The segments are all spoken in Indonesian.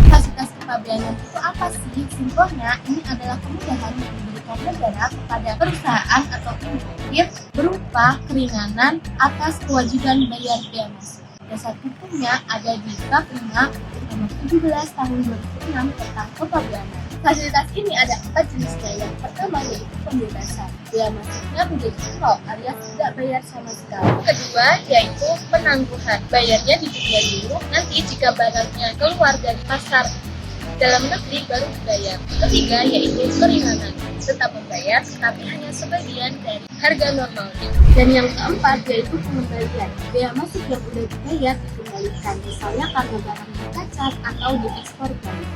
Fasilitas kepabeanan itu apa sih? Simpelnya, ini adalah kemudahan yang diberikan negara kepada perusahaan atau individu berupa keringanan atas kewajiban bayar bea masuk. Dasar hukumnya ada di Bab 5 Nomor 17 Tahun 2006 tentang kepabeanan. Fasilitas ini ada 4 jenisnya. Yang pertama yaitu pembebasan. Bea masuknya menjadi nol alias tidak bayar sama sekali. Kedua yaitu penangguhan. Bayarnya ditunda dulu, nanti jika barangnya keluar dari pasar dalam negeri baru dibayar. Ketiga yaitu keringanan. Tetap membayar tetapi hanya sebagian dari harga normalnya. Dan yang keempat yaitu pengembalian. Bea masuk yang sudah dibayar dikembalikan, misalnya karena barangnya cacat atau diekspor balik.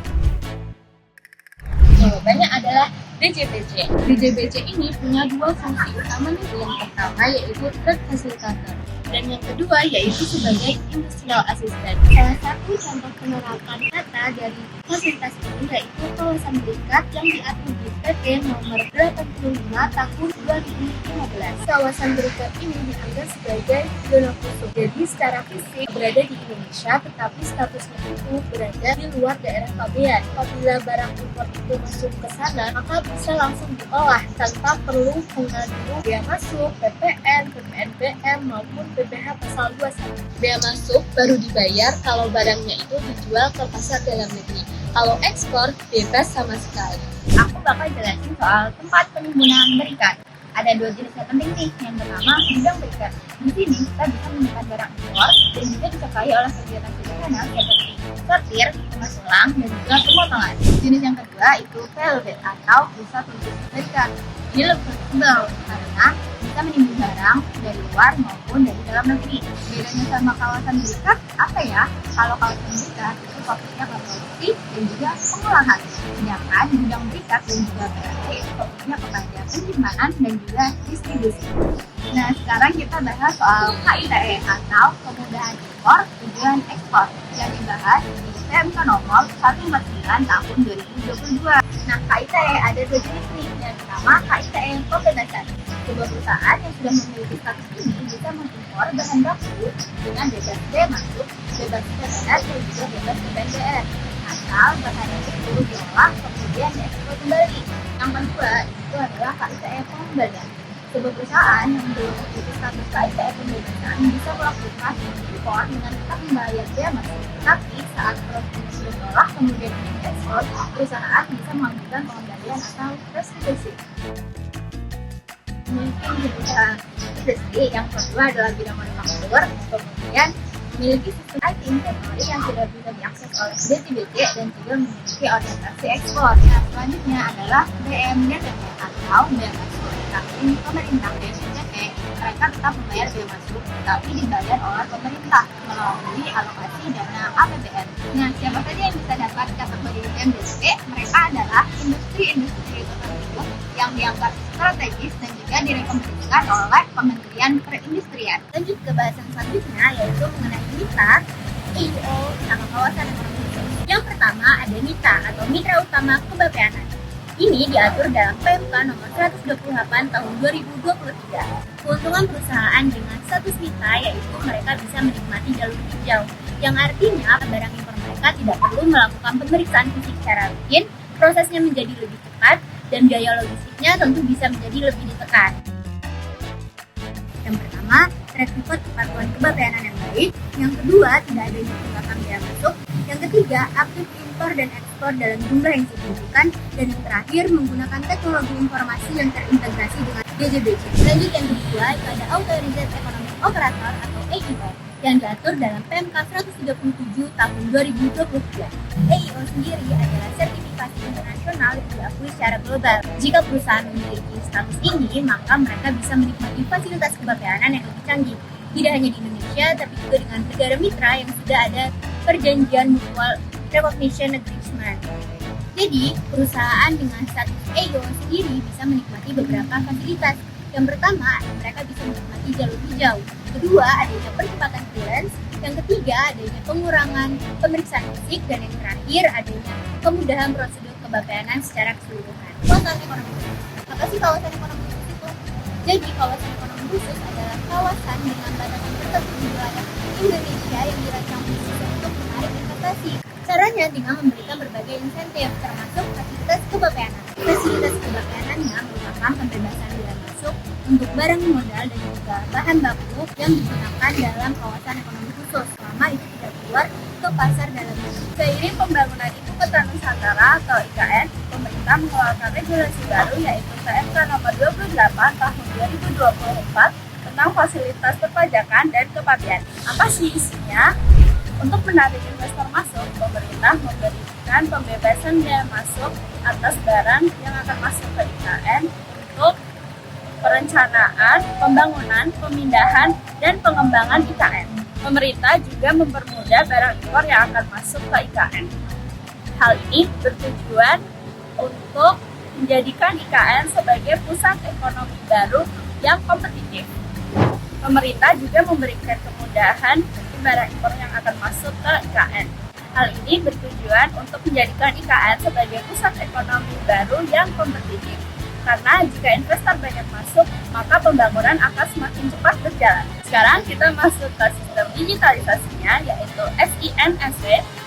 Jawabannya adalah DJBC. DJBC ini punya dua fungsi utama nih. Yang pertama yaitu third facilitator dan yang kedua yaitu sebagai industrial assistant. Salah satu contoh penerapan kata dari fasilitas ini yaitu kawasan berikat yang diatur di PP nomor 85 tahun 2015. Kawasan berikat ini dianggap sebagai zona khusus. Jadi secara fisik berada di Indonesia tetapi statusnya itu berada di luar daerah pabean. Apabila barang impor itu masuk ke sana, maka bisa langsung diolah tanpa perlu mengenal dulu bea masuk, PPN, PPNBM maupun PPh pasal 21. Bea masuk baru dibayar kalau barangnya itu dijual ke pasar dalam negeri. Kalau ekspor bebas sama sekali. Aku bakal jelasin soal tempat penimbunan berikat. Ada dua jenis yang penting nih. Yang pertama, gudang berikat. Di sini kita bisa menyimpan barang impor dan juga disertai oleh kegiatan sederhana seperti sortir, pengasulang, dan juga pemotongan. Jenis yang kedua itu PLB atau pusat logistik berikat. Ini lebih fleksibel karena bisa menimbun barang dari luar maupun dari dalam negeri. Bedanya sama kawasan berikat apa ya? Kalau kawasan berikat itu fokusnya ke produksi dan juga pengolahan. Sedangkan gudang berikat dan juga PLB itu fokusnya kepada penyimpanan dan juga distribusi. Nah, sekarang kita bahas soal KITE atau kemudahan impor tujuan ekspor yang dibahas di PMK nomor 149 tahun 2022. Nah, KITE ada dua jenis nih. Yang pertama, KITE pembebasan. Sebuah perusahaan yang sudah memiliki status ini bisa mengimpor bahan baku dengan bebas bea masuk, bebas PPN, dan juga bebas PPNBM. Asal bahan itu diolah kemudian diekspor kembali. Yang kedua itu adalah KITE pengembalian. Sebuah perusahaan yang belum memiliki status KITE pembebasan bisa melakukan impor dengan tetap membayar bea masuk. Tapi saat produk sudah diolah kemudian diekspor, perusahaan bisa melakukan pengembalian atau restitusi. Mungkin perusahaan industri yang kedua adalah bidang manufaktur, kemudian memiliki sistem IT inventory yang tidak bisa diakses oleh DJBC dan juga memiliki orientasi ekspor. Nah, selanjutnya adalah BMDTP atau bea masuk. Tapi pemerintah BMDTP mereka tetap membayar bea masuk, tapi dibayar oleh pemerintah melalui alokasi dana APBN. Nah, siapa saja yang bisa dapat kategori BMDTP? Mereka adalah industri-industri tertentu yang dianggap strategis dan juga direkomendasikan oleh Kementerian Perindustrian. Lanjut ke bahasan selanjutnya yaitu mengenai MITA, EIO, sama kawasan ekonomi khusus. Yang pertama ada MITA atau Mitra Utama Kepabeanan. Ini diatur dalam PMK nomor 128 tahun 2023. Keuntungan perusahaan dengan status MITA yaitu mereka bisa menikmati jalur hijau, yang artinya barang impor mereka tidak perlu melakukan pemeriksaan fisik secara rutin, prosesnya menjadi lebih cepat, dan biaya logistiknya tentu bisa menjadi lebih ditekan. Yang pertama, track record kepatuhan kepabeanan yang baik. Yang kedua, tidak adanya tunggakan bea masuk. Yang ketiga, aktif impor dan ekspor dalam jumlah yang signifikan. Dan yang terakhir, menggunakan teknologi informasi yang terintegrasi dengan DJBC. Lanjut yang kedua, itu ada Authorized Economic Operator atau AEO yang diatur dalam PMK 137 tahun 2023. AEO sendiri adalah sertifikasi internasional yang diakui secara global. Jika perusahaan memiliki status ini, maka mereka bisa menikmati fasilitas kepabeanan yang lebih canggih. Tidak hanya di Indonesia, tapi juga dengan negara mitra yang sudah ada perjanjian mutual recognition agreement. Jadi, perusahaan dengan status AEO sendiri bisa menikmati beberapa fasilitas. Yang pertama, mereka bisa menikmati jalur hijau. Kedua, adanya percepatan clearance. Yang ketiga, adanya pengurangan pemeriksaan fisik. Dan yang terakhir, adanya kemudahan prosedur kepabeanan secara keseluruhan. Kawasan ekonomi khusus. Apa sih kawasan ekonomi khusus itu? Jadi, kawasan ekonomi khusus adalah kawasan dengan batasan tertentu di wilayah Indonesia yang dirancang khusus untuk menarik investasi Selanjutnya tinggal memberikan berbagai insentif, termasuk fasilitas kebapeanan. Fasilitas kebapeanannya merupakan pembebasan biaya masuk untuk barang modal dan juga bahan baku yang digunakan dalam kawasan ekonomi khusus selama itu tidak keluar ke pasar dalam negeri. Seiring pembangunan Ibu Kota Nusantara atau IKN, pemerintah mengeluarkan regulasi baru yaitu PMK nomor 28 tahun 2024 tentang fasilitas perpajakan dan kepabeanan. Apa sih isinya? Untuk menarik investor masuk, pemerintah memberikan pembebasan biaya masuk atas barang yang akan masuk ke IKN untuk perencanaan, pembangunan, pemindahan, dan pengembangan IKN. Pemerintah juga mempermudah barang impor yang akan masuk ke IKN. Hal ini bertujuan untuk menjadikan IKN sebagai pusat ekonomi baru yang kompetitif. Pemerintah juga memberikan kemudahan bagi barang impor yang akan masuk ke IKN. Hal ini bertujuan untuk menjadikan IKN sebagai pusat ekonomi baru yang kompetitif. Karena jika investor banyak masuk, maka pembangunan akan semakin cepat berjalan. Sekarang kita masuk ke sistem digitalisasinya, yaitu SINSW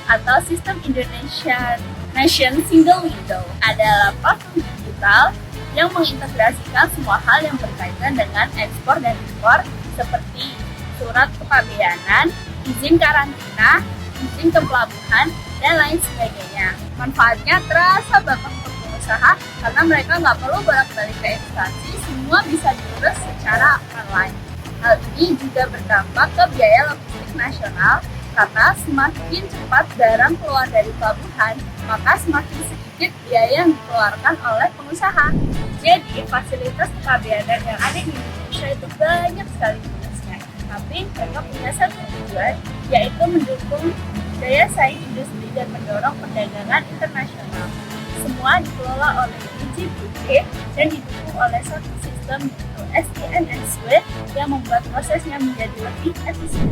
atau Sistem Indonesian Nation Single Window. Adalah platform digital yang mengintegrasikan semua hal yang berkaitan dengan ekspor dan impor seperti surat kepabeanan, izin karantina, izin kepelabuhan, dan lain sebagainya. Manfaatnya terasa banget untuk pengusaha karena mereka nggak perlu bolak-balik ke instansi, semua bisa diurus secara online. Hal ini juga berdampak ke biaya logistik nasional karena semakin cepat barang keluar dari pelabuhan, maka semakin sedikit biaya yang dikeluarkan oleh pengusaha. Jadi, fasilitas kepabeanan yang ada di Indonesia itu banyak sekali jenisnya. Tapi mereka punya satu tujuan, yaitu mendukung daya saing industri dan mendorong perdagangan internasional. Semua dikelola oleh IJBP dan didukung oleh satu sistem yaitu SINSW yang membuat prosesnya menjadi lebih efisien.